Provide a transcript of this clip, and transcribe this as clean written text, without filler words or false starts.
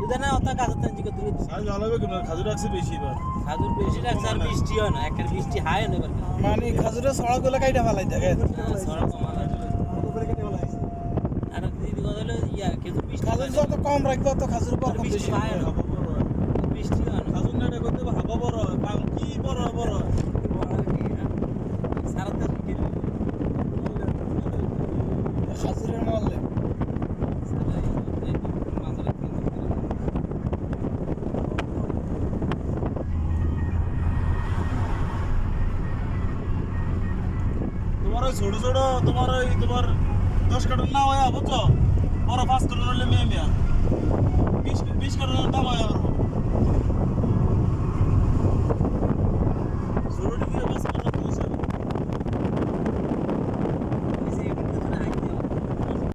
বুঝে না অত গাছের তান জিকে দূরে সাইজ ভালো হবে কিন্তু খাজুর রাখছে বেশি এবার খাজুর বেশি রাখছে আর বৃষ্টি হয় না একটা বৃষ্টি হায় না এবার মানে খাজুরের ছড়াগুলো কাইটা ফেলাই দেখেন সড়ক কমাল আর দিদি কথা হলো ইয়া খেজুর বৃষ্টি খাজুর যত কম রাখবো তত খাজুর পর বৃষ্টি বেশি হয় না বৃষ্টি হয় না খাজুর নেটা করতে হাবা বড় পাল কি বড় বড় সারাতে খাজুরের মারলে তোমার ওই ছোট ছোট তোমার 10 কার্টন না হয় বুঝছো বড় 5 কার্টন হলে মেয়ে 20 কার্টনের দাম হয় আবার